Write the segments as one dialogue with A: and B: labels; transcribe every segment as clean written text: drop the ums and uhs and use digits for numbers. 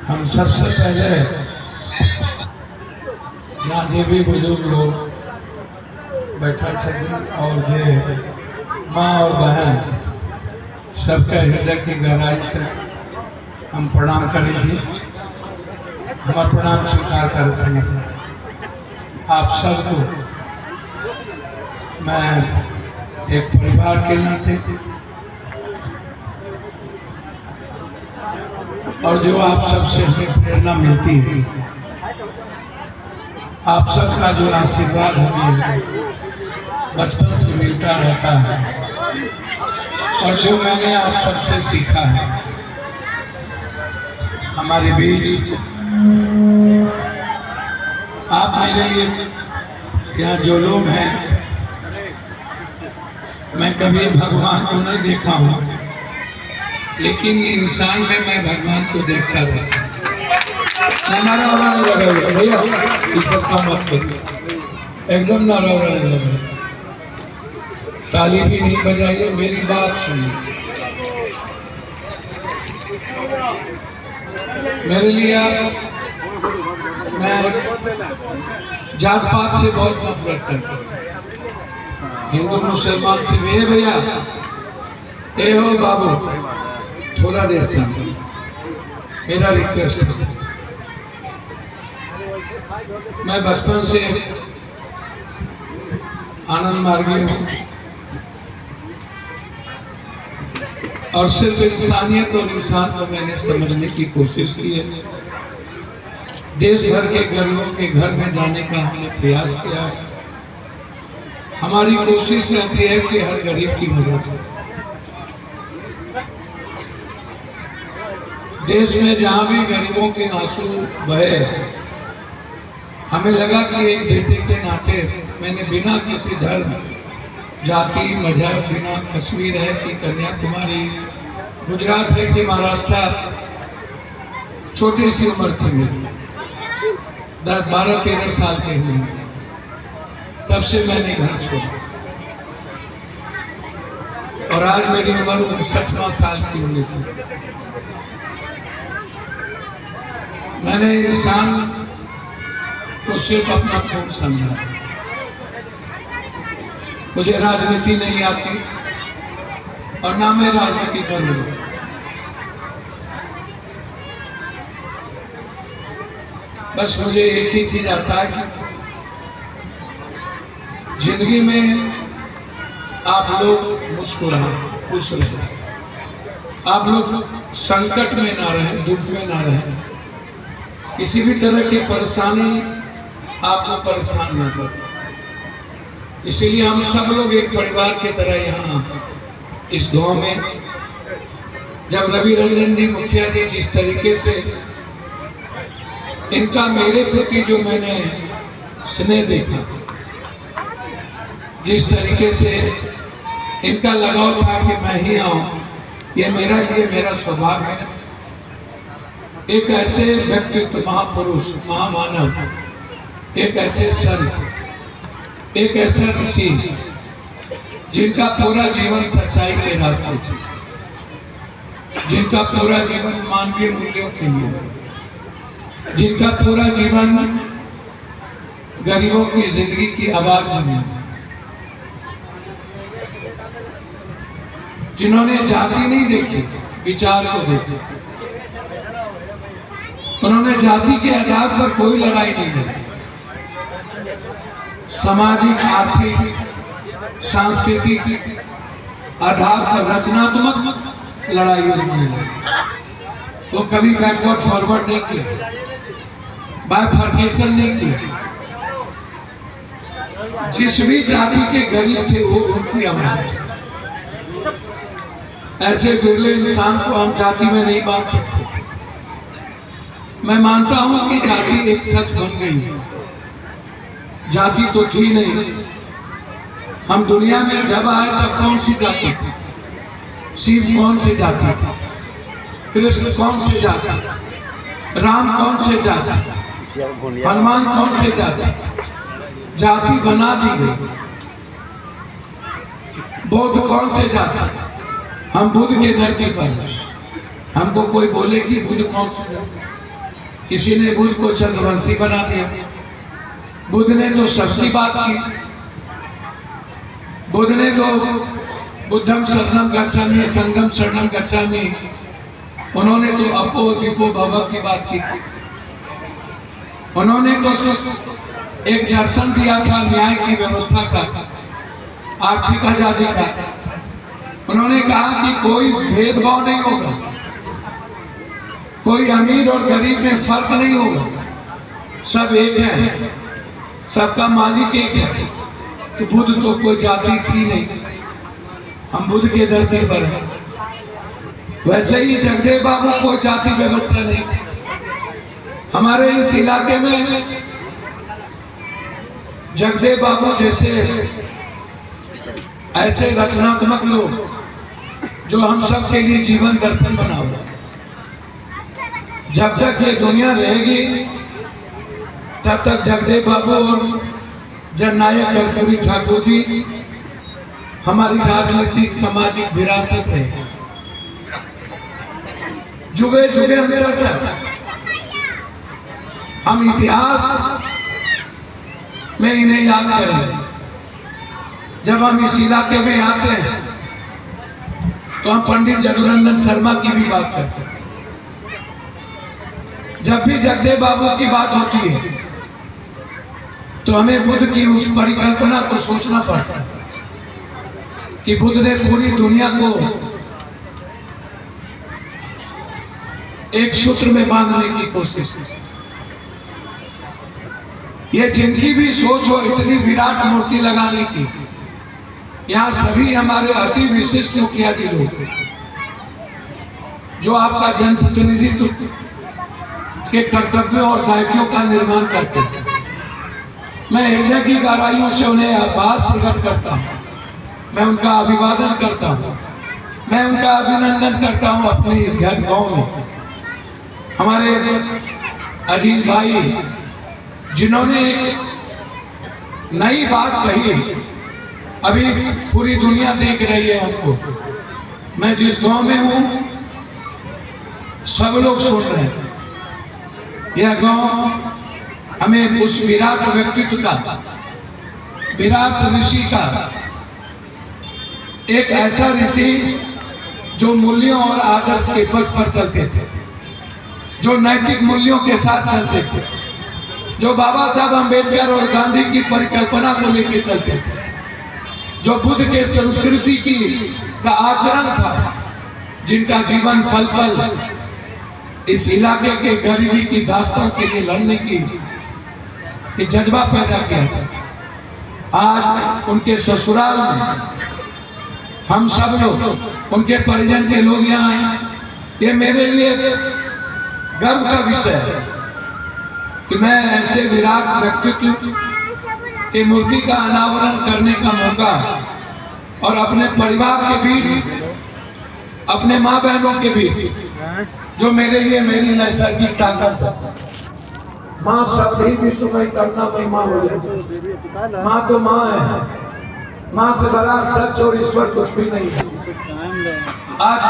A: हम सबसे पहले यहाँ जे भी बुजुर्ग लोग बैठा छथिन और जे माँ और बहन सबके हृदय की गहराई से हम प्रणाम करें छी। हमार प्रणाम स्वीकार करते हैं आप सबको। मैं एक परिवार के नाते और जो आप सबसे हमें प्रेरणा मिलती है, आप सबका जो आशीर्वाद हमें बचपन से मिलता रहता है और जो मैंने आप सबसे सीखा है हमारे बीच, आप मेरे लिए यहाँ जो लोग हैं, मैं कभी भगवान को नहीं देखा हूँ, लेकिन इंसान में मैं भगवान को देखता रहता हूँ। भैया सबका मत करिए, एकदम नारा लगे, ताली भी नहीं बजाइए, मेरी बात सुनिए। मेरे लिए मैं जात पात से बहुत नफरत करता हूँ, हिंदू मुसलमान से भी। भैया ए हो बाबू, थोड़ा देर से मेरा रिक्वेस्ट है। मैं बचपन से आनंद मार्गी हूँ और सिर्फ इंसानियत और इंसान को मैंने समझने की कोशिश की है। देश भर के गरीबों के घर में जाने का हमने प्रयास किया है। हमारी कोशिश रहती है कि हर गरीब की मदद हो। देश में जहां भी गरीबों के आंसू बहे, हमें लगा कि एक बेटे के नाते मैंने बिना किसी धर्म, जाति, मजहब, बिना कश्मीर है कि कन्याकुमारी, गुजरात है कि महाराष्ट्र, छोटी सी उम्र थी मेरी, 12-13 साल के हुए, तब से मैंने घर छोड़ा और आज मेरी उम्र 59वां साल की होनी थी। मैंने इंसान को सिर्फ अपना खून समझा। मुझे राजनीति नहीं आती और ना मैं राजनीति कर रहा हूं। बस मुझे एक ही चीज आता है कि जिंदगी में आप लोग मुस्कुराएं, खुश रहें, आप लोग संकट में ना रहें, दुख में ना रहें, किसी भी तरह की परेशानी आपको परेशान न करे। इसीलिए हम सब लोग एक परिवार की तरह यहाँ इस गांव में, जब रवि रंजन जी मुखिया जी जिस तरीके से इनका मेरे प्रति जो मैंने स्नेह देखा, जिस तरीके से इनका लगाव था कि मैं ही आऊं, ये मेरा लिए मेरा सौभाग्य है। एक ऐसे व्यक्तित्व, महापुरुष, महामानव, एक ऐसे संत, एक ऐसा ऋषि जिनका पूरा जीवन सच्चाई के रास्ते थे, जिनका पूरा जीवन मानवीय मूल्यों के लिए, जिनका पूरा जीवन गरीबों की जिंदगी की आवाज बनी, जिन्होंने जाति नहीं देखी, विचार को देखा। उन्होंने जाति के आधार पर कोई लड़ाई नहीं लड़ी, सामाजिक, आर्थिक, सांस्कृतिक आधार पर रचनात्मक लड़ाई नहीं लड़ी। वो कभी बैकवर्ड फॉरवर्ड नहीं किया, बाइफर्केशन नहीं किया। जिस भी जाति के गरीब थे वो उनकी अमानत। ऐसे बिरले इंसान को हम जाति में नहीं बांध सकते। मैं मानता हूं कि जाति एक सच बन गई है, जाति तो थी नहीं। हम दुनिया में जब आए तब कौन सी जाति थी? शिव कौन से जाति था? कृष्ण कौन से जाति? राम कौन से जाति? हनुमान कौन से जाति? जाति बना दी गई। बौद्ध कौन से जाति? हम बुद्ध के धरती पर, हमको कोई बोले कि बुद्ध कौन से जाति? किसी ने बुद्ध को चंद्रवंशी बना दिया। बुद्ध ने तो सबकी बात की। बुद्ध ने तो बुद्धम शरणम गच्छामि संगम शरणम गच्छामि, उन्होंने तो अपो दीपो भव की बात की थी। उन्होंने तो एक दर्शन दिया था न्याय की व्यवस्था का, आर्थिक आजादी का। उन्होंने कहा कि कोई भेदभाव नहीं होगा, कोई अमीर और गरीब में फर्क नहीं होगा, सब एक है, सबका मालिक एक है। तो बुद्ध तो कोई जाति थी नहीं, हम बुद्ध के धरती पर हैं। वैसे ही जगदेव बाबू कोई जाति व्यवस्था नहीं थी। हमारे इस इलाके में जगदेव बाबू जैसे ऐसे रचनात्मक लोग जो हम सब के लिए जीवन दर्शन बना हुआ। जब तक ये दुनिया रहेगी तब तक जगदेव बाबू और जननायक कर्पूरी ठाकुर जी हमारी राजनीतिक सामाजिक विरासत है। जुगे जुगे अंतर तक हम इतिहास में इन्हें याद करेंगे। जब हम इस इलाके में आते हैं तो हम पंडित जगुरंदन शर्मा की भी बात करते हैं। जब भी जगदेव बाबू की बात होती है तो हमें बुद्ध की उस परिकल्पना को सोचना पड़ता है कि बुद्ध ने पूरी दुनिया को एक सूत्र में बांधने की कोशिश की। ये जिनकी भी सोच हो इतनी विराट मूर्ति लगाने की, यहाँ सभी हमारे अति विशिष्ट मुखियाजी लोग जो आपका जनप्रतिनिधित्व के कर्तव्यों और दायित्वों का निर्माण करते हैं। मैं हृदय की गहराइयों से उन्हें आभार प्रकट करता हूँ, मैं उनका अभिवादन करता हूँ, मैं उनका अभिनंदन करता हूँ। अपने इस घर गांव में हमारे अजीज भाई जिन्होंने एक नई बात कही है, अभी पूरी दुनिया देख रही है हमको। मैं जिस गांव में हूँ सब लोग सुन रहे हैं। यह गांव हमें उस विराट व्यक्तित्व का, विराट ऋषि का, एक ऐसा ऋषि जो मूल्यों और आदर्श के पथ पर चलते थे, जो नैतिक मूल्यों के साथ चलते थे, जो बाबा साहब अम्बेडकर और गांधी की परिकल्पना को लेकर चलते थे, जो बुद्ध के संस्कृति की का आचरण था, जिनका जीवन पल पल इस इलाके के गरीबी की दास्तान के लिए लड़ने की जज्बा पैदा किया था। आज उनके ससुराल में हम सब लोग, उनके परिजन के लोग यहाँ आए। ये मेरे लिए गर्व का विषय है कि मैं ऐसे विराट व्यक्तित्व की मूर्ति का अनावरण करने का मौका और अपने परिवार के बीच, अपने माँ बहनों के बीच, जो मेरे लिए मेरी नैसर्गिक ताकत है। माँ सब ही विश्व में करना महिमा हो जाए। माँ तो माँ है, माँ से बड़ा सच और ईश्वर कुछ भी नहीं है। आज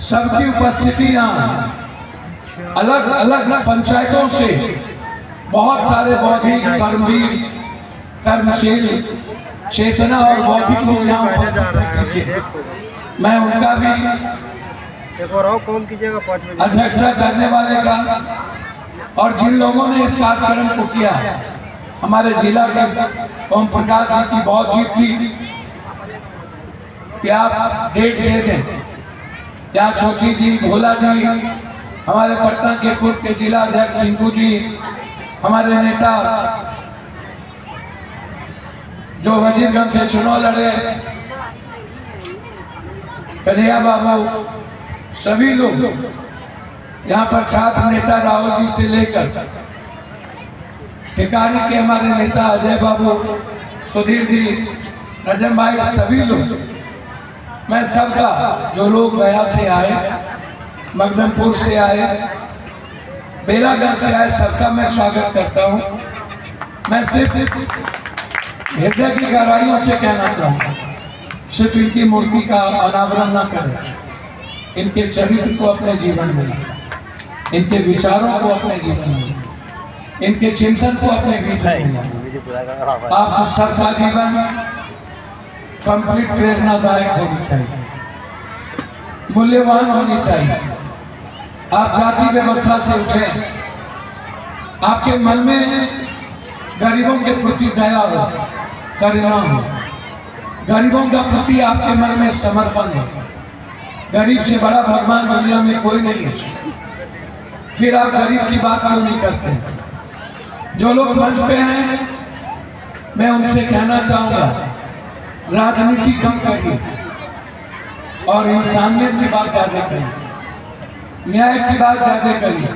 A: सबकी उपस्थिति यहाँ अलग अलग पंचायतों से बहुत सारे बौद्धिक, कर्मवीर, कर्मशील, चेतना और बौद्धिक लोग यहाँ उपस्थित हैं। मैं उनका भी अध्यक्षता करने वाले का और जिन लोगों ने इस कार्यक्रम को किया, हमारे जिला के ओम प्रकाश जी की बहुत जीत थी कि आप डेट दे दें। या छोटी जी, भोला जी, हमारे पटना के पूर्व के जिला अध्यक्ष टिंकू जी, हमारे नेता जो वजीरगंज से चुनाव लड़े, कन्हैया बाबू, सभी लोग यहाँ पर छात्र नेता राहुल जी से लेकर टिकारी के हमारे नेता अजय बाबू, सुधीर जी, रजन भाई, सभी लोग, मैं सबका, जो लोग गया से आए, मगदमपुर से आए, बेलागंज से आए, सबका मैं स्वागत करता हूँ। मैं सिर्फ हृदय की गहराइयों से कहना चाहूँगा, सिर्फ इनकी मूर्ति का अनावरण न करें, इनके चरित्र को अपने जीवन में लाएं। इनके विचारों को अपने जीवन में, इनके चिंतन को अपने बीच में। आप सबका जीवन कंप्लीट प्रेरणादायक होनी चाहिए, मूल्यवान होनी चाहिए। आप जाति व्यवस्था से उठें, आपके मन में गरीबों के प्रति दया हो, करुणा हो, गरीबों का प्रति आपके मन में समर्पण हो। गरीब से बड़ा भगवान दुनिया में कोई नहीं है, फिर आप गरीब की बात क्यों नहीं करते? जो लोग मंच पे हैं, मैं उनसे कहना चाहूंगा, राजनीति कम करिए और इंसानियत की बात ज्यादा करिए, न्याय की बात ज्यादा करिए।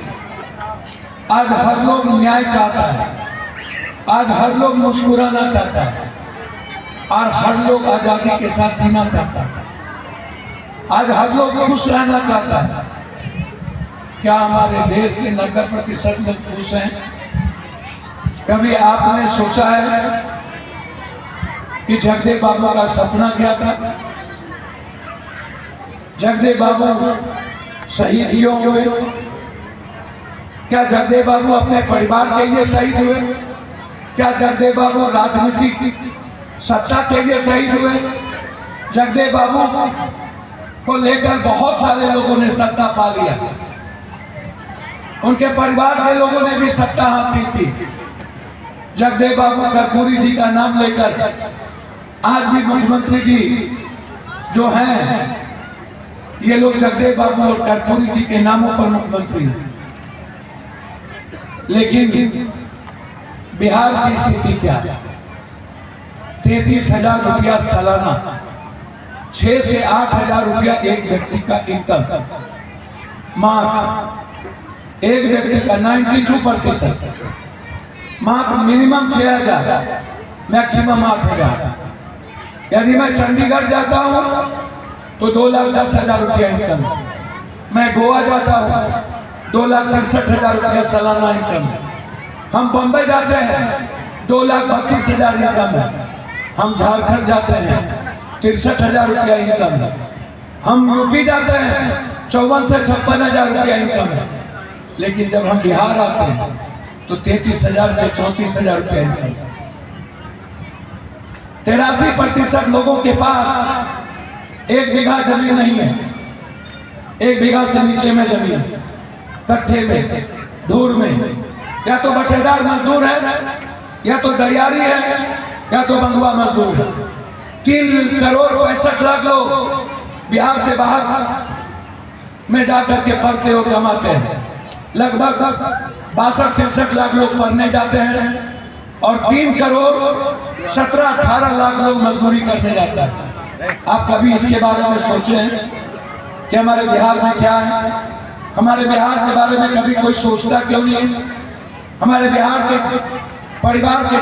A: आज हर लोग न्याय चाहता है, आज हर लोग मुस्कुराना चाहता है, और हर लोग आजादी के साथ जीना चाहता है, आज हर लोग खुश रहना चाहता है। क्या हमारे देश के 90% लोग खुश हैं? कभी आपने सोचा है कि जगदेव बाबू का सपना क्या था? जगदेव बाबू शहीद क्यों हुए? क्या जगदेव बाबू अपने परिवार के लिए शहीद हुए? क्या जगदेव बाबू राजनीतिक सत्ता के लिए शहीद हुए? जगदेव बाबू को लेकर बहुत सारे लोगों ने सत्ता पा लिया, उनके परिवार के लोगों ने भी सत्ता हासिल की। जगदेव बाबू कर्पूरी जी का नाम लेकर आज भी मुख्यमंत्री जी जो हैं, ये लोग जगदेव बाबू और कर्पूरी जी के नामों पर मुख्यमंत्री हैं। लेकिन बिहार की स्थिति क्या है? 33,000 रुपया सालाना, 6 से 8,000 रुपया एक व्यक्ति का इनकम, मात्र एक व्यक्ति का 92%, मात्र मिनिमम 6,000, मैक्सिमम 8,000। यदि मैं चंडीगढ़ जाता हूँ तो 2,10,000 रुपया इनकम, मैं गोवा जाता हूँ 2,63,000 रुपया सालाना इनकम है। हम बम्बई जाते हैं 2,32,000 इनकम है। हम झारखंड जाते हैं 63,000 रुपया इनकम है। हम यूपी जाते हैं 54 से 56,000 रुपया इनकम है। लेकिन जब हम बिहार आते हैं तो 33,000 से 34,000 रुपया इनकम है। 83% लोगों के पास 1 बीघा जमीन नहीं है, 1 बीघा से नीचे में जमीन, कट्ठे में, धूर में, या तो बटेदार मजदूर है, या तो दरियारी है, या तो बंधुआ मजदूर है। 3 करोड़ 65 लाख लोग बिहार से बाहर में जाकर के पढ़ते और कमाते हैं। लगभग 62-63 लाख लोग पढ़ने जाते हैं और 3 करोड़ 17-18 लाख लोग मजदूरी करने जाते हैं। आप कभी इसके बारे में सोचे हैं कि हमारे बिहार में क्या है? हमारे बिहार के बारे में कभी कोई सोचता क्यों नहीं है? हमारे बिहार के परिवार के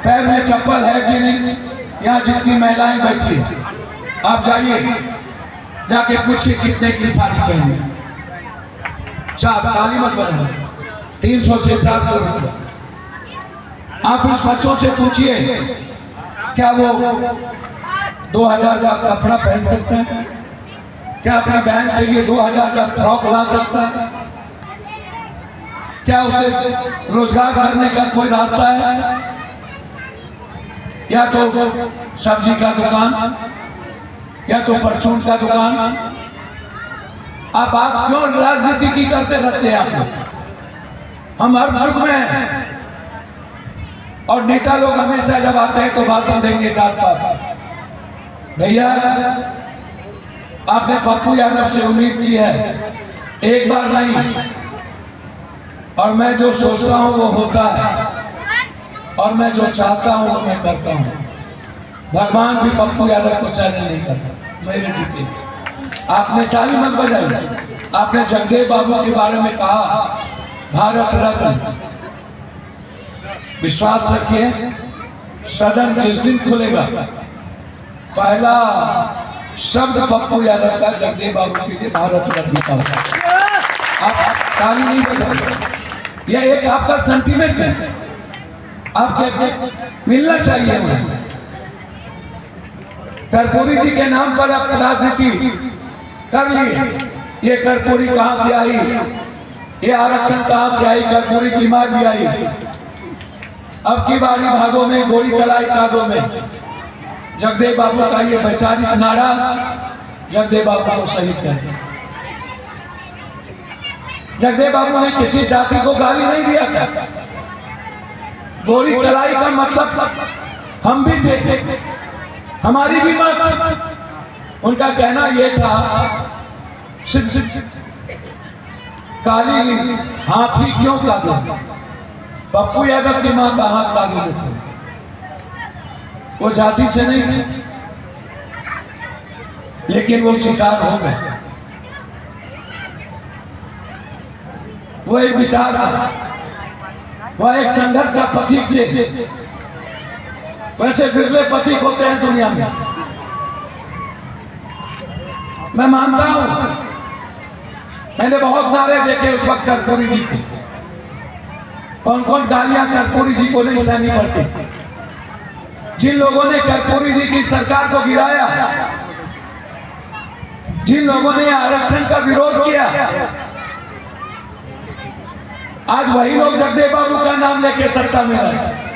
A: पैर में चप्पल है कि नहीं? यहाँ जितनी महिलाएं बैठी हैं, आप जाइए, जाके पूछिए कितने की साड़ी पहनी। ताली मत बना, 300 से 400 रुपये। आप इस बच्चों से पूछिए क्या वो 2,000 का कपड़ा पहन सकते हैं? क्या अपनी बहन के लिए 2,000 का फ्रॉक ला सकता है? क्या उसे रोजगार करने का कोई रास्ता है? या तो सब्जी का दुकान, या तो परचून का दुकान। आप क्यों राजनीति की करते रहते हैं? आप हम हर सुख में हैं और नेता लोग हमेशा जब आते हैं तो भाषण देंगे जात पात। भैया, आपने पप्पू यादव से उम्मीद की है, एक बार नहीं, और मैं जो सोचता हूं वो होता है, और मैं जो चाहता हूं वो मैं करता हूं। भगवान भी पप्पू यादव को चैलेंज नहीं कर सकता, मेरे जीते। आपने ताली मत बजाई। आपने जगदेव बाबू के बारे में कहा भारत रत्न। विश्वास रखिए, सदन जिस दिन खुलेगा पहला शब्द पप्पू यादव का जगदेव बाबू के लिए भारत रत्न का होगा। आप ताली नहीं बजाइए, यह एक आपका सेंटीमेंट है, आपके मिलना चाहिए उन्हें। कर्पूरी जी के नाम पर आप राजनीति कर लिए। ये कर्पूरी कहां से आई? ये आरक्षण कहां से आई? कर्पूरी की मार भी आई। अब की बारी भागों में, गोली कलाई कागों में। जगदेव बाबू का ये वैचारिक नारा जगदेव बाबू को शहीद कर। जगदेव बाबू ने किसी जाति को गाली नहीं दिया था। गोली कलाई का मतलब हम भी थे, हमारी भी मां थी। उनका कहना यह था, काली हाथी क्यों कागो? पप्पू यादव की मां का हाथ कागो। वो जाति से नहीं थी, लेकिन वो शिकार हो गए। वो एक विचार था, वह एक संघर्ष का पथिक थे। वैसे विरले पथिक होते हैं दुनिया में। मैं मानता हूं, मैंने बहुत नारे देखे उस वक्त कर्पूरी जी के। कौन कौन गालियां कर्पूरी जी को नहीं सहनी पड़ती। जिन लोगों ने कर्पूरी जी की सरकार को गिराया, जिन लोगों ने आरक्षण का विरोध किया, आज वही लोग जगदेव बाबू का नाम लेके सत्ता में आए।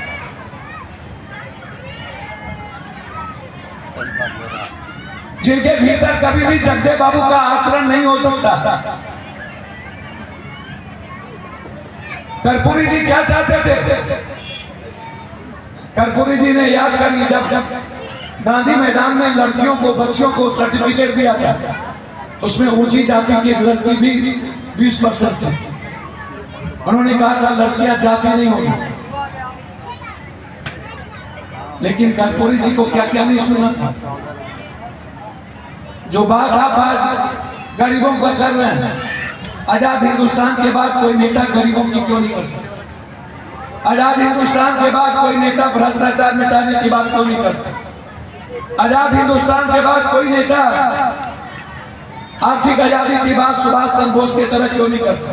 A: जिनके भीतर कभी भी जगदेव बाबू का आचरण नहीं हो सकता। कर्पूरी जी क्या चाहते थे? कर्पूरी जी ने याद करी, जब गांधी मैदान में लड़कियों को, बच्चियों को सर्टिफिकेट दिया था, उसमें ऊंची जाति की लड़की भी 20% थी। उन्होंने कहा था लड़कियां जाति नहीं होगी। लेकिन कर्पूरी जी को क्या क्या नहीं सुना था। जो बात आप आज गरीबों का कर रहे हैं, आजाद हिंदुस्तान के बाद कोई नेता गरीबों की क्यों नहीं करता? आजाद हिंदुस्तान के बाद कोई नेता भ्रष्टाचार मिटाने की बात क्यों नहीं करता? आजाद हिंदुस्तान के बाद कोई नेता आर्थिक आजादी की बात सुभाष चंद्र बोस की तरह क्यों नहीं करता?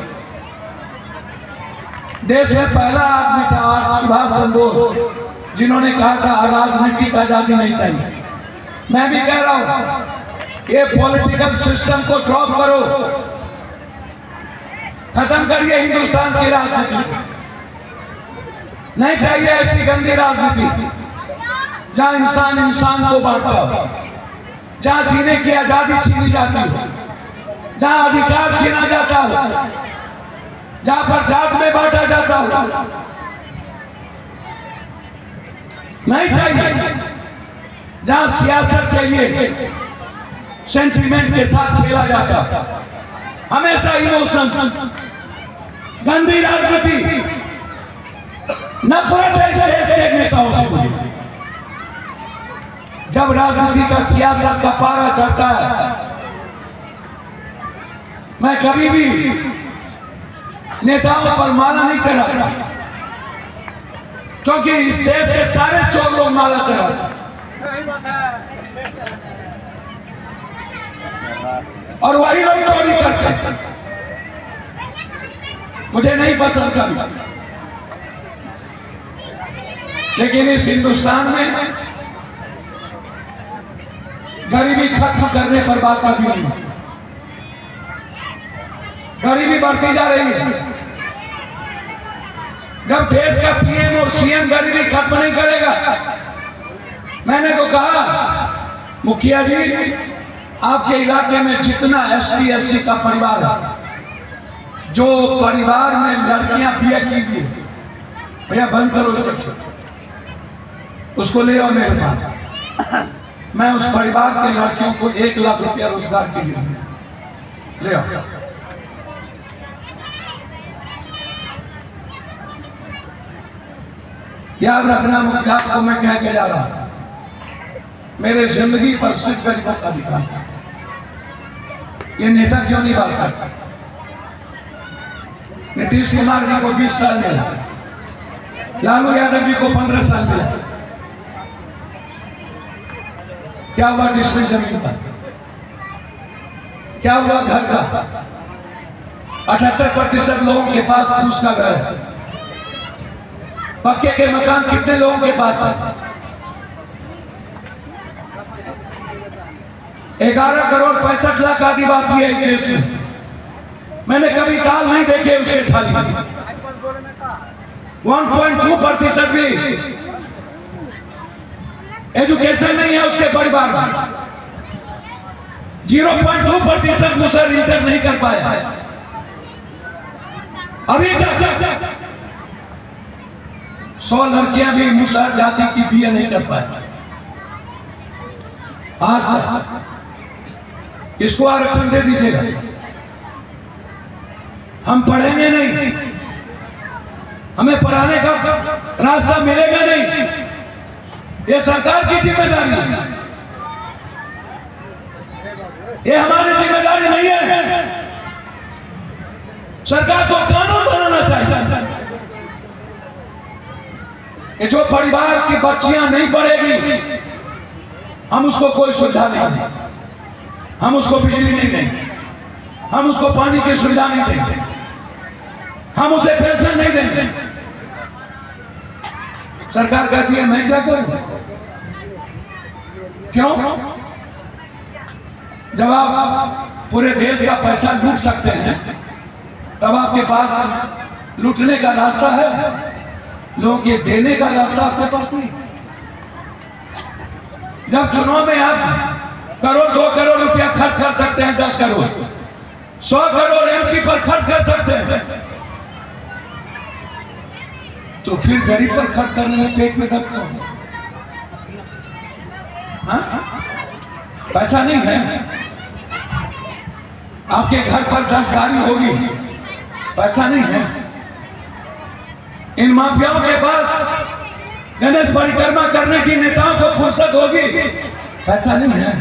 A: देश में पहला आदमी था सुभाष चंद्र बोस, जिन्होंने कहा था राजनीतिक आजादी नहीं चाहिए। मैं भी कह रहा हूं, ये पॉलिटिकल सिस्टम को ड्रॉप करो, खत्म करिए हिंदुस्तान की राजनीति। नहीं चाहिए ऐसी गंदी राजनीति जहां इंसान इंसान को बांटता हो, जहां जीने की आजादी छीनी जाती हो, जहां अधिकार छीना जाता हो, जहां पर जात में बांटा जाता हो। नहीं चाहिए जहां सियासत के लिए सेंटिमेंट के साथ खेला जाता, हमेशा इमोशन, गंदी राजनीति, नफरत ऐसे नेताओं से मुझे। जब राजनीति का, सियासत का पारा चढ़ता है, मैं कभी भी नेताओं पर माला नहीं चढ़ाता, क्योंकि इस देश के सारे चोर लोग माला चढ़ाते और वही लोग चोरी करते हैं। मुझे नहीं पसंद कभी, लेकिन इस हिंदुस्तान में गरीबी खत्म करने पर बात कभी नहीं। गरीबी बढ़ती जा रही है। जब देश का पीएम और सीएम गरीबी खत्म नहीं करेगा, मैंने तो कहा मुखिया जी, आपके इलाके में जितना एसटी एससी का परिवार है, जो परिवार में लड़कियां बीए की हुई, भैया बंद करो सब, उसको ले आओ मेरे पास। मैं उस परिवार के लड़कियों को 1 लाख रुपया रोजगार के लिए ले आओ। याद रखना, मुखिया को मैं कह के जा रहा हूं, मेरे जिंदगी पर सिर्फ गरीबों का अधिकार है। ये नेता क्यों नहीं बात करता? नीतीश कुमार जी को 20 साल मिला, लालू यादव जी को 15 साल मिला। क्या हुआ डिस्ट्रिक्ट जमीन का? क्या हुआ घर का? 78% लोगों के पास फूस का घर है। पक्के के मकान कितने लोगों के पास है? 11 करोड़ 65 लाख आदिवासी है इस देश में। मैंने कभी दाल नहीं देखे उसके थाली में। 1.2% भी एजुकेशन नहीं है उसके परिवार में। 0.2% मुसर इंटर नहीं कर पाया अभी तक। 100 लड़कियां भी मुसर जाति की बीए नहीं कर पाए आज तक। इसको आरक्षण दे दीजिएगा, हम पढ़ेंगे नहीं, हमें पढ़ाने का रास्ता मिलेगा नहीं। ये सरकार की जिम्मेदारी है, ये हमारी जिम्मेदारी नहीं है। सरकार को कानून बनाना चाहिए कि जो परिवार की बच्चियां नहीं पढ़ेगी हम उसको कोई सुविधा नहीं देंगे, हम उसको बिजली नहीं देंगे, हम उसको पानी की सुविधा नहीं देंगे, हम उसे पेंशन नहीं देंगे। सरकार कहती है मैं क्या करूं? क्यों? जब आप पूरे देश का पैसा लूट सकते हैं तब आपके पास लूटने का रास्ता है, लोगों के देने का रास्ता आपके पास नहीं। जब चुनाव में आप करोड़ 2 करोड़ रुपया खर्च कर सकते हैं, 10 करोड़ 100 करोड़ एमपी पर खर्च कर सकते हैं, तो फिर गरीब पर खर्च करने में पेट में दर्द क्यों? पैसा नहीं है, आपके घर पर 10 गाड़ी होगी, पैसा नहीं है। इन माफियाओं के पास गणेश परिक्रमा करने की नेताओं को फुर्सत होगी, पैसा नहीं है।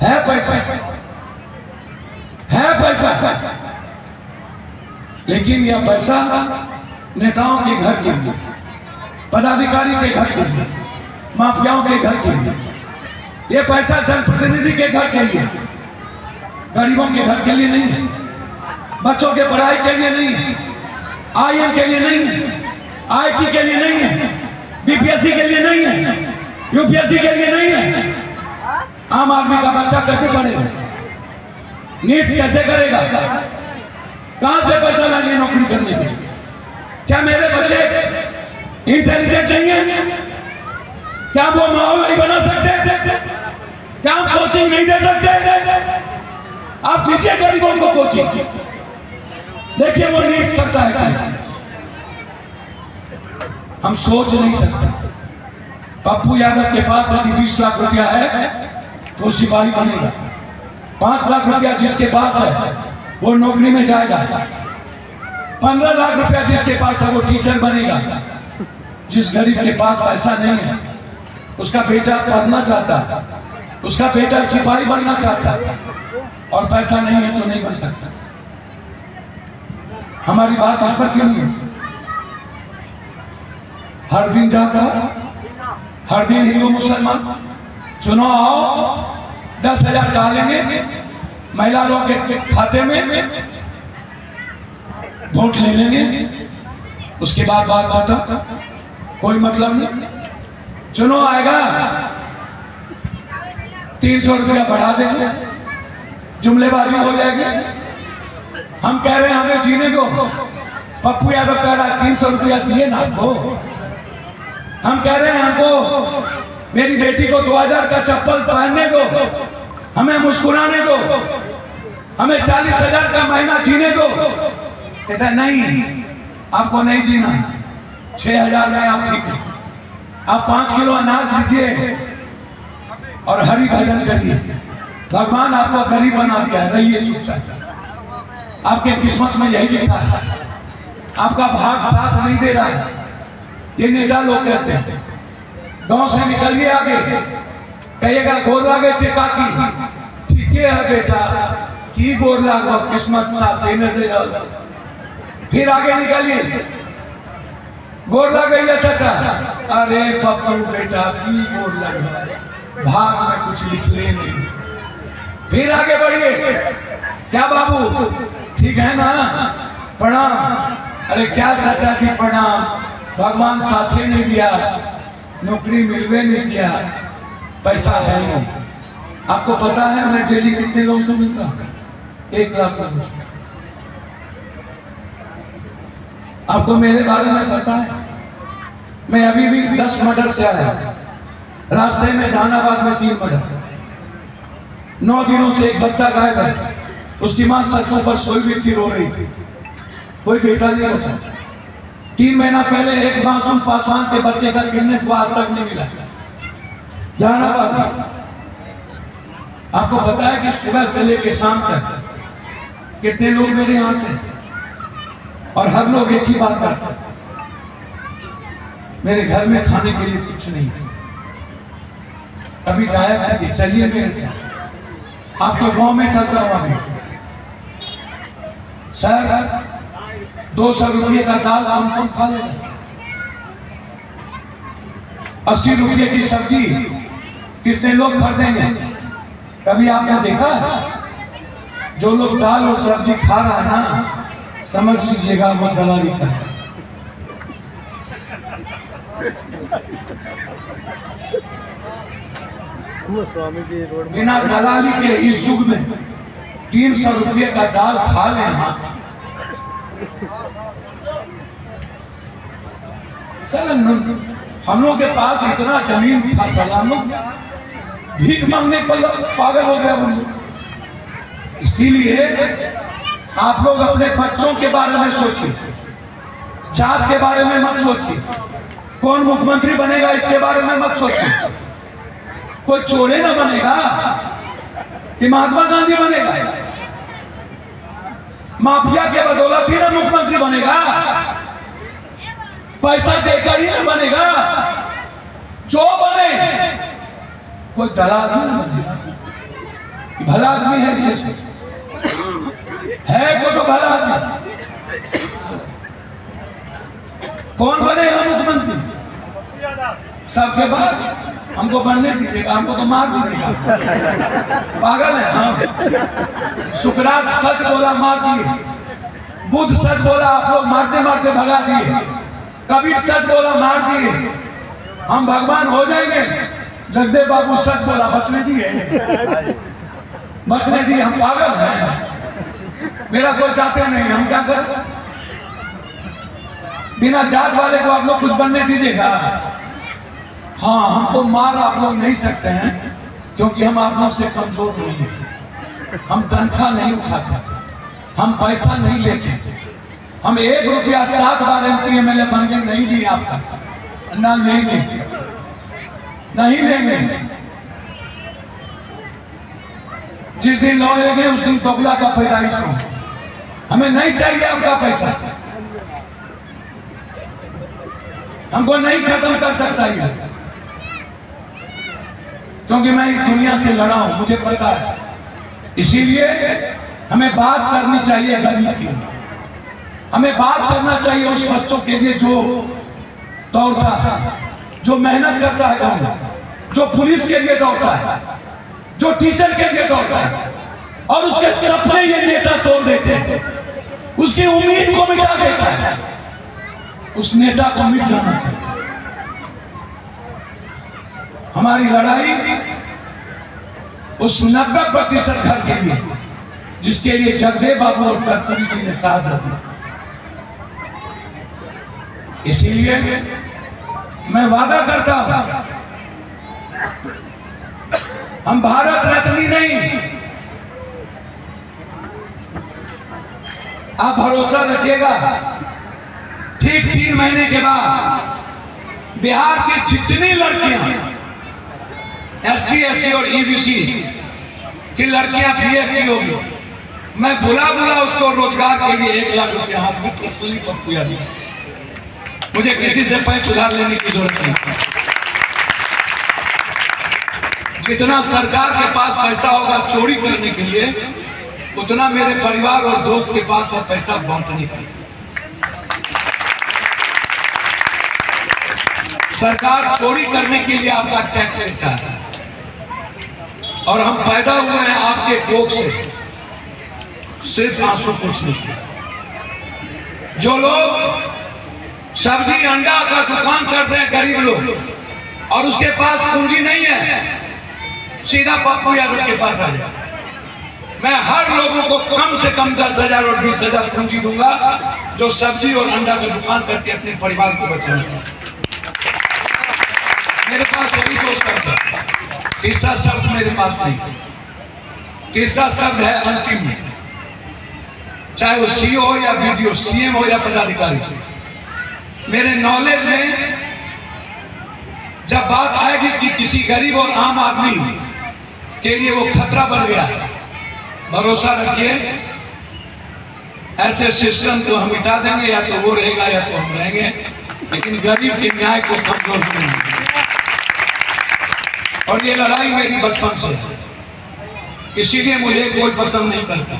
A: है पैसा, है पैसा, लेकिन यह पैसा नेताओं के घर के लिए, पदाधिकारी के घर के लिए, माफियाओं के घर के लिए। यह पैसा जनप्रतिनिधि के घर के लिए, गरीबों के घर के लिए नहीं है, बच्चों के पढ़ाई के लिए नहीं है, आईएम के लिए नहीं है, आईटी के लिए नहीं है, बीपीएससी के लिए नहीं है, यूपीएससी के लिए नहीं है। आम आदमी का बच्चा कैसे पढ़ेगा? नीट्स कैसे करेगा? कहां से पैसा लाएंगे नौकरी करने के लिए? क्या मेरे बच्चे इंटेलिजेंट नहीं है? क्या वो माहौल नहीं बना सकते? क्या हम कोचिंग नहीं दे सकते? आप दीजिए गरीबों को कोचिंग, देखिए वो नीट्स करता है क्या? हम सोच नहीं सकते। पप्पू यादव के पास यदि 20 लाख रुपया है तो सिपाही बनेगा, 5 लाख रुपया जिसके पास है वो नौकरी में जाएगा, 15 लाख रुपया जिसके पास है वो टीचर बनेगा। जिस गरीब के पास पैसा नहीं है, उसका बेटा पढ़ना चाहता है, उसका बेटा सिपाही बनना चाहता है और पैसा नहीं है तो नहीं बन सकता। हमारी बात उस पर क्यों नहीं? हर दिन जाकर, हर दिन हिंदू मुसलमान चुनाव आओ, 10,000 डालेंगे महिला लोग के खाते में, वोट ले लेंगे, उसके बाद बात आता कोई मतलब नहीं। चुनाव आएगा 300 रुपया बढ़ा देंगे, जुमलेबाजी हो जाएगी। हम कह रहे हैं हमें जीने दो, पप्पू यादव कह रहा है 300 रुपया दिए ना हमको। हम कह रहे हैं हमको मेरी बेटी को 2000 का चप्पल पहनने दो, हमें मुस्कुराने दो, हमें 40,000 का महीना जीने दो। कहता नहीं, आपको नहीं जीना, 6,000 में आप ठीक है। आप 5 किलो अनाज लीजिए और हरि भजन करिए। भगवान आपको गरीब बना दिया है, रहिए चुपचाप। आपके किस्मत में यही लिखा है, आपका भाग साथ नहीं दे रहा है। ये नेता लोग कहते हैं। गांव से निकलिए आगे, कहिएगा गोर लागे थे काकी, ठीक है बेटा की गोर लागो, किस्मत साथ नहीं दे रहा। फिर आगे निकलिए, गोर लगे चाचा, अरे पप्पू बेटा की गोर लग, भाग में कुछ लिख ले नहीं। फिर आगे बढ़िए, क्या बाबू ठीक है ना, प्रणाम। अरे क्या चाचा जी प्रणाम, भगवान साथी नहीं दिया, नौकरी मिलवे नहीं दिया, पैसा है नहीं। आपको पता है मैं डेली कितने लोगों से मिलता हूँ? 1 लाख लोगों से। आपको मेरे बारे में पता है, मैं अभी भी 10 मर्डर से आया। रास्ते में जहानाबाद में 3 मर्डर, 9 दिनों से एक बच्चा गायब है, उसकी मां सड़कों पर सोई हुई थी, रो रही थी, कोई बेटा नहीं बचा। 3 महीना पहले एक मासूम पासवान के बच्चे का किडनैप हुआ, आज तक नहीं मिला जहानाबाद में। आपको पता है कि सुबह से लेकर शाम तक कितने लोग मेरे यहाँ आते और हर लोग एक ही बात करते हैं, मेरे घर में खाने के लिए कुछ नहीं, कभी जाया कीजिए, चलिए मेरे साथ, आपके गांव में चलता हुआ सर 200 रुपये का दाल कौन खा लेगा? 80 रुपये की सब्जी कितने लोग खरीदेंगे? कभी आपने देखा है? जो लोग दाल और सब्जी खा रहा है ना, समझ लीजिएगा वो दलाली का है।
B: स्वामी जी रोड
A: बिना दलाली के इस युग में 300 रुपये का दाल खा लेना, हम लोग के पास इतना जमीन था, सलाम लोग भीख मांगने पर पागल हो गया हम लोग। इसीलिए आप लोग अपने बच्चों के बारे में सोचिए, जात के बारे में मत सोचिए, कौन मुख्यमंत्री बनेगा इसके बारे में मत सोचिए, कोई चोरे ना बनेगा कि महात्मा गांधी बनेगा, माफिया के बदौलत ही ना मुख्यमंत्री बनेगा, पैसा देकर ही ना बनेगा। जो बने कोई दलाल ही ना बनेगा, भला आदमी है जैसे है कोई तो भला आदमी। कौन बनेगा मुख्यमंत्री? सबसे बाद हमको बनने दीजिएगा, हमको तो मार दीजिएगा, पागल है हम। सुकरात सच बोला, मार दिए। बुद्ध सच बोला, आप लोग मारते मारते भगा दिए। कबीर सच बोला, मार दिए। हम भगवान हो जाएंगे। जगदेव बाबू सच बोला, बचने दिए, बचने दिए। हम पागल हैं, मेरा कोई चाहते नहीं, हम क्या करें? बिना जात वाले को आप लोग कुछ बनने दीजिएगा? हाँ, हमको मार आप लोग नहीं सकते हैं, क्योंकि हम आप लोग से कमजोर नहीं हैं। हम तनख्वाह नहीं उठाते, हम पैसा नहीं लेते, हम 1 रुपया 7 बार MP MLA बन के नहीं दिए आपका, ना लेंगे, नहीं लेंगे। जिस दिन लौटेंगे उस दिन दोगला का पैदाइश हो। हमें नहीं चाहिए आपका पैसा, हमको नहीं खत्म कर सकता ये, क्योंकि मैं इस दुनिया से लड़ा हूं, मुझे पता है। इसीलिए हमें बात करनी चाहिए गरीब की, हमें बात करना चाहिए उस बच्चों के लिए जो दौड़ता है, जो मेहनत करता है गाँव में, जो पुलिस के लिए दौड़ता है, जो टीचर के लिए दौड़ता है, और उसके सपने ये नेता तोड़ देते हैं, उसकी उम्मीद को मिटा देता है। उस नेता को मिट जाना चाहिए। हमारी लड़ाई उस 90% घर के लिए, जिसके लिए जगदेव बाबू और कर्पूरी जी ने साथ दिया। इसीलिए मैं वादा करता हूं, हम भारत रत्न नहीं, आप भरोसा रखिएगा, ठीक 3 महीने के बाद बिहार की जितनी लड़कियां ST SC और EBC की लड़कियां BA की होगी, मैं बुला उसको रोजगार के लिए 1 लाख रुपया हाथ में तसल्ली पर पूरा दिया। मुझे किसी से पैसे उधार लेने की जरूरत नहीं। जितना सरकार के पास पैसा होगा चोरी करने के लिए, उतना मेरे परिवार और दोस्त के पास है पैसा बांटने के लिए। सरकार चोरी करने के लिए आपका टैक्स लेता है, और हम पैदा हुए हैं आपके कोख से, सिर्फ आंसू पूछने के लिए। जो लोग सब्जी अंडा का दुकान करते हैं गरीब लोग, और उसके पास पूंजी नहीं है, सीधा पप्पू यादव के पास आ जाए। मैं हर लोगों को कम से कम 10,000 और 20,000 पूंजी दूंगा जो सब्जी और अंडा की दुकान करके अपने परिवार को बचाना चाहते। मेरे पास यही दो शब्द है, तीसरा शब्द मेरे पास नहीं। तीसरा शब्द है अंतिम में, चाहे वो सीओ हो या वीडियो, सीएम हो या पदाधिकारी। मेरे नॉलेज में जब बात आएगी कि किसी गरीब और आम आदमी के लिए वो खतरा बन गया, भरोसा रखिए ऐसे सिस्टम को हम मिटा देंगे, या तो वो रहेगा या तो हम रहेंगे, लेकिन गरीब के न्याय को कमजोर नहीं होगा। और ये लड़ाई मेरी बचपन से है, इसीलिए मुझे कोई पसंद नहीं करता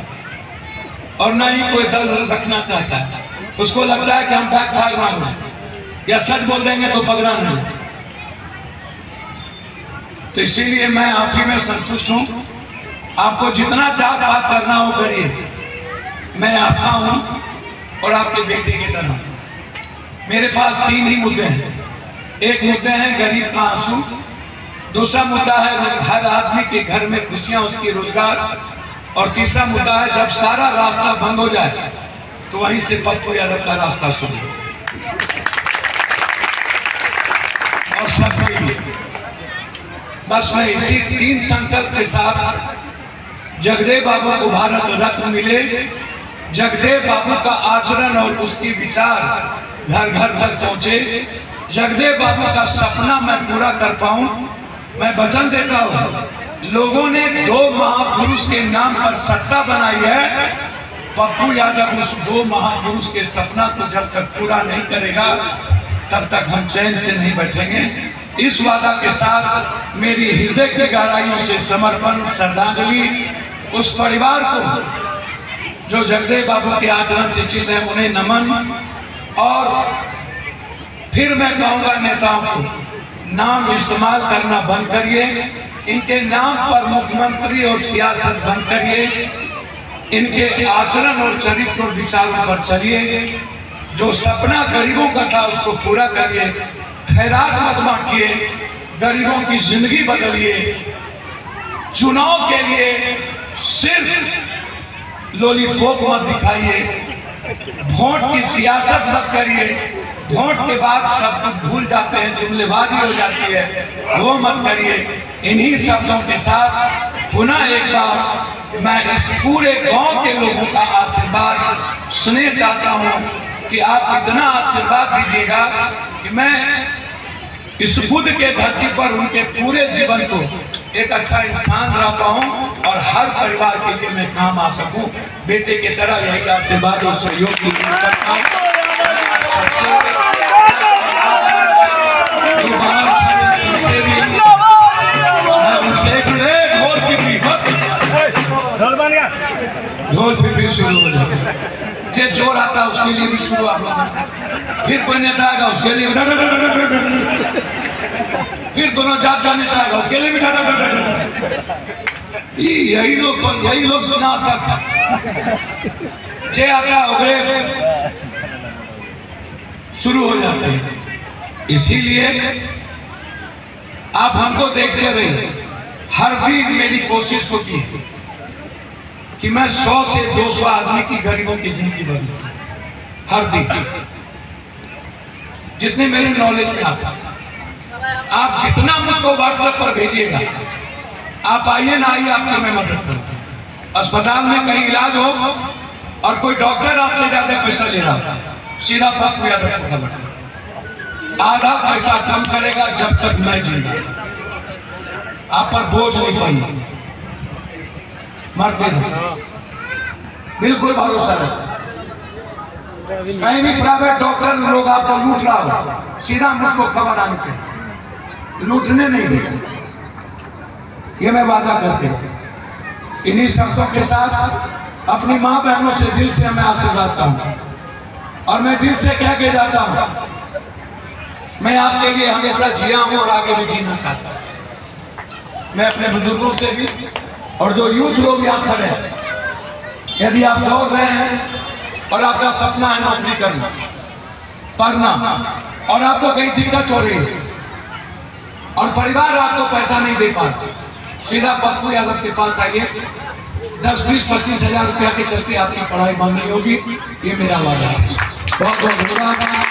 A: और न ही कोई दल रखना चाहता है। उसको लगता है कि हम बैक फायर मांगना या सच बोल देंगे तो पगड़ा नहीं। तो इसीलिए मैं आप ही में संतुष्ट हूं। आपको जितना जात पात करना हो करिए, मैं आपका हूं और आपके बेटे की तरह। मेरे पास 3 ही मुद्दे हैं। एक मुद्दे हैं गरीब का आंसू, दूसरा मुद्दा है हर आदमी के घर में खुशियां, उसकी रोजगार, और तीसरा मुद्दा है जब सारा रास्ता बंद हो जाए तो वहीं से पप्पू यादव का रास्ता शुरू हो। और सब लिए बस मैं इसी 3 संकल्प के साथ जगदेव बाबू को भारत रत्न मिले, जगदेव बाबू का आचरण और उसकी विचार घर घर तक पहुंचे, जगदेव बाबू का सपना मैं पूरा कर पाऊं। मैं वचन देता हूं, लोगों ने 2 महापुरुष के नाम पर सत्ता बनाई है। पप्पू यादव उस 2 महापुरुष के सपना को जब तक पूरा नहीं करेगा तब तक हम चैन से नहीं बैठेंगे। इस वादा के साथ मेरी हृदय की गहराइयों से समर्पण, श्रद्धांजलि उस परिवार को जो जगदेव बाबू के आचरण से चिन्ह है, उन्हें नमन। और फिर मैं कहूँगा नेताओं को, नाम इस्तेमाल करना बंद करिए, इनके नाम पर मुख्यमंत्री और सियासत बंद करिए, इनके आचरण और चरित्र और विचारों पर चलिए। जो सपना गरीबों का था उसको पूरा करिए, खैरात मत बांटिए, गरीबों की जिंदगी बदलिए। चुनाव के लिए सिर्फ लॉलीपॉप मत दिखाइए, वोट की सियासत मत करिए, वोट के बाद सब कुछ भूल जाते हैं, जुमलेबाजी हो जाती है, वो मत करिए। इन्हीं शब्दों के साथ पुनः एक बार मैं इस पूरे गांव के लोगों का आशीर्वाद सुनना चाहता हूं कि आप इतना आशीर्वाद दीजिएगा कि मैं इस बुद्ध के धरती पर उनके पूरे जीवन को एक अच्छा इंसान रह पाऊं और हर परिवार के लिए मैं काम आ सकूं। बेटे की तरह यही आशीर्वाद और सहयोग की करता हूं। ढोल फिर शुरू हो जाता है, जे जोर आता है उसके लिए भी शुरू आप लोग, फिर कोई नेता आएगा उसके लिए फिर दोनों जात नेता आएगा उसके लिए भी यही लोग सुना सकता। जे आता है शुरू हो जाते हैं। इसीलिए आप हमको देखते रहिए, हर दिन मेरी कोशिश होती है कि मैं 100 से 200 आदमी की गरीबों की जिंदगी बदलूं, हर दिन जितने मेरे नॉलेज में आता। आप जितना मुझको व्हाट्सएप पर भेजिएगा, आप आइए ना आइए, आपकी मैं मदद करूँ। अस्पताल में कहीं इलाज हो और कोई डॉक्टर आपसे ज्यादा पैसा ले रहा, सीधा पप्पू यादव को खबर, आधा पैसा कम करेगा जब तक मैं जिंदा, आप पर बोझ नहीं पड़ेगा, मरते रहो, बिल्कुल भरोसा रखो। कहीं भी प्राइवेट डॉक्टर लोग आपको लूट रहा हो, सीधा मुझको खबर आनी चाहिए, लूटने नहीं देते, ये मैं वादा करते हूँ। इन्हीं शब्दों के साथ अपनी माँ बहनों से दिल से मैं आशीर्वाद चाहूँगा और मैं दिल से कह के जाता हूँ, मैं आपके लिए हमेशा जिया हूँ और आगे भी जीना चाहता हूँ। मैं अपने बुजुर्गों से भी और जो यूथ लोग यहाँ खड़े हैं, यदि आप दौड़ रहे हैं और आपका सपना है नौकरी करना, पढ़ना, और आपको कहीं दिक्कत हो रही है और परिवार आपको पैसा नहीं दे पा रहा, सीधा पप्पू यादव के पास आइए, 10-20-25 हजार रुपया के चलते आपकी पढ़ाई बंद नहीं होगी, ये मेरा वादा है। बहुत बहुत धन्यवाद।